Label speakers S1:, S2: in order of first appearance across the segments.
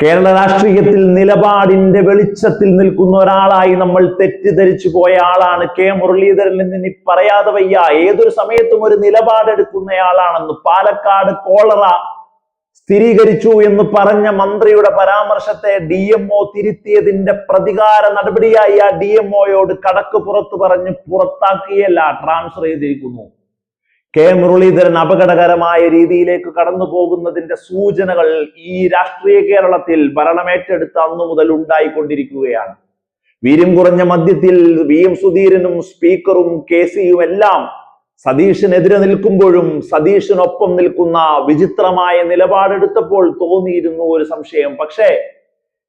S1: കേരള രാഷ്ട്രീയത്തിൽ നിലപാടിന്റെ വെളിച്ചത്തിൽ നിൽക്കുന്ന ഒരാളായി നമ്മൾ തെറ്റിദ്ധരിച്ചു പോയ ആളാണ് കെ മുരളീധരൻ എന്ന് ഇനി പറയാതെ വയ്യ. ഏതൊരു സമയത്തും ഒരു നിലപാടെടുക്കുന്നയാളാണെന്ന്. പാലക്കാട് കോളറ സ്ഥിരീകരിച്ചു എന്ന് പറഞ്ഞ മന്ത്രിയുടെ പരാമർശത്തെ DMO തിരുത്തിയതിന്റെ പ്രതികാര നടപടിയായി ആ DMOയോട് കടക്ക് പുറത്ത് പറഞ്ഞ് പുറത്താക്കിയല്ല, ട്രാൻസ്ഫർ ചെയ്തിരിക്കുന്നു. കെ മുരളീധരൻ അപകടകരമായ രീതിയിലേക്ക് കടന്നു പോകുന്നതിന്റെ സൂചനകൾ ഈ രാഷ്ട്രീയ കേരളത്തിൽ ഭരണമേറ്റെടുത്ത അന്നു മുതൽ ഉണ്ടായിക്കൊണ്ടിരിക്കുകയാണ്. വീര്യം കുറഞ്ഞ മധ്യത്തിൽ VM സുധീരനും സ്പീക്കറും KCയും എല്ലാം സതീഷിനെതിരെ നിൽക്കുമ്പോഴും സതീഷിനൊപ്പം നിൽക്കുന്ന വിചിത്രമായ നിലപാടെടുത്തപ്പോൾ തോന്നിയിരുന്നു ഒരു സംശയം. പക്ഷേ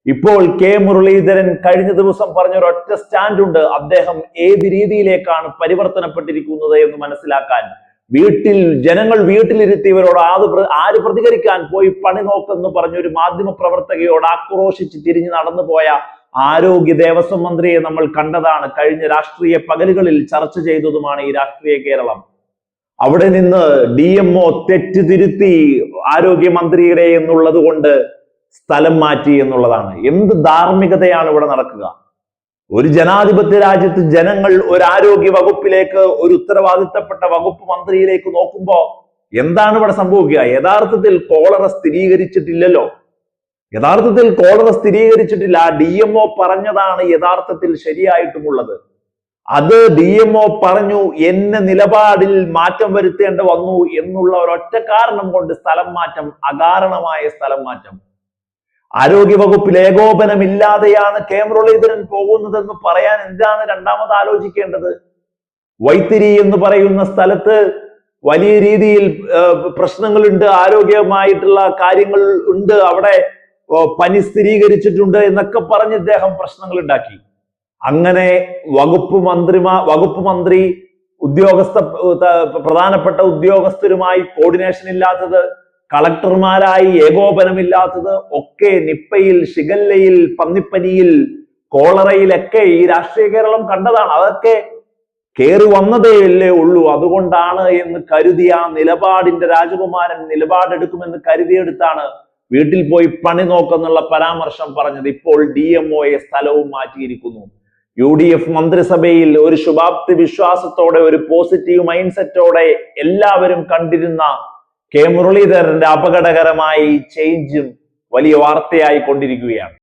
S1: ഇപ്പോൾ കെ മുരളീധരൻ കഴിഞ്ഞ ദിവസം പറഞ്ഞൊരൊറ്റ സ്റ്റാൻഡ് ഉണ്ട്. അദ്ദേഹം ഏത് രീതിയിലേക്കാണ് പരിവർത്തനപ്പെട്ടിരിക്കുന്നത് എന്ന് മനസ്സിലാക്കാൻ. ജനങ്ങൾ വീട്ടിലിരുത്തിയവരോട് ആര് പ്രതികരിക്കാൻ പോയി പണി നോക്കെന്ന് പറഞ്ഞൊരു മാധ്യമ പ്രവർത്തകയോട് ആക്രോശിച്ച് തിരിഞ്ഞു നടന്നു പോയ ആരോഗ്യ ദേവസ്വം മന്ത്രിയെ നമ്മൾ കണ്ടതാണ്. കഴിഞ്ഞ രാഷ്ട്രീയ പകലുകളിൽ ചർച്ച ചെയ്തതുമാണ് ഈ രാഷ്ട്രീയ കേരളം. അവിടെ നിന്ന് DMO തെറ്റ് തിരുത്തി ആരോഗ്യമന്ത്രിയുടെ എന്നുള്ളത് കൊണ്ട് സ്ഥലം മാറ്റി എന്നുള്ളതാണ്. എന്ത് ധാർമ്മികതയാണ് ഇവിടെ നടക്കുക? ഒരു ജനാധിപത്യ രാജ്യത്ത് ജനങ്ങൾ ഒരു ആരോഗ്യ വകുപ്പിലേക്ക്, ഒരു ഉത്തരവാദിത്തപ്പെട്ട വകുപ്പ് മന്ത്രിയിലേക്ക് നോക്കുമ്പോ എന്താണ് ഇവിടെ സംഭവിക്കുക? യഥാർത്ഥത്തിൽ കോളറ സ്ഥിരീകരിച്ചിട്ടില്ലല്ലോ. DMO പറഞ്ഞതാണ് യഥാർത്ഥത്തിൽ ശരിയായിട്ടുമുള്ളത്. അത് DMO പറഞ്ഞു എന്നെ നിലപാടിൽ മാറ്റം വരുത്തേണ്ട വന്നു എന്നുള്ള ഒരൊറ്റ കാരണം കൊണ്ട് സ്ഥലം മാറ്റം, അകാരണമായ സ്ഥലം മാറ്റം. ആരോഗ്യ വകുപ്പിൽ ഏകോപനമില്ലാതെയാണ് കെ മുരളീധരൻ പോകുന്നതെന്ന് പറയാൻ എന്താണ് രണ്ടാമത് ആലോചിക്കേണ്ടത്? വൈത്തിരി എന്ന് പറയുന്ന സ്ഥലത്ത് വലിയ രീതിയിൽ പ്രശ്നങ്ങളുണ്ട്, ആരോഗ്യമായിട്ടുള്ള കാര്യങ്ങൾ ഉണ്ട്, അവിടെ പനി സ്ഥിരീകരിച്ചിട്ടുണ്ട് എന്നൊക്കെ പറഞ്ഞ് ഇദ്ദേഹം പ്രശ്നങ്ങൾ ഉണ്ടാക്കി. അങ്ങനെ വകുപ്പ് മന്ത്രി പ്രധാനപ്പെട്ട ഉദ്യോഗസ്ഥരുമായി കോർഡിനേഷൻ ഇല്ലാത്തത്, കളക്ടർമാരായി ഏകോപനമില്ലാത്തത് ഒക്കെ നിപ്പയിൽ, ഷിഗല്ലയിൽ, പന്നിപ്പനിയിൽ, കോളറയിലൊക്കെ ഈ രാഷ്ട്രീയ കേരളം കണ്ടതാണ്. അതൊക്കെ കേറി വന്നതേയല്ലേ ഉള്ളൂ. അതുകൊണ്ടാണ് എന്ന് കരുതിയ നിലപാടിന്റെ രാജകുമാരൻ നിലപാടെടുക്കുമെന്ന് കരുതിയെടുത്താണ് വീട്ടിൽ പോയി പണി നോക്കെന്നുള്ള പരാമർശം പറഞ്ഞത്. ഇപ്പോൾ DMOയെ സ്ഥലവും മാറ്റിയിരിക്കുന്നു. UDF മന്ത്രിസഭയിൽ ഒരു ശുഭാപ്തി വിശ്വാസത്തോടെ, ഒരു പോസിറ്റീവ് മൈൻഡ് സെറ്റോടെ എല്ലാവരും കണ്ടിരുന്ന കെ മുരളീധരന്റെ അപകടകരമായി ചേഞ്ചും വലിയ വാർത്തയായി കൊണ്ടിരിക്കുകയാണ്.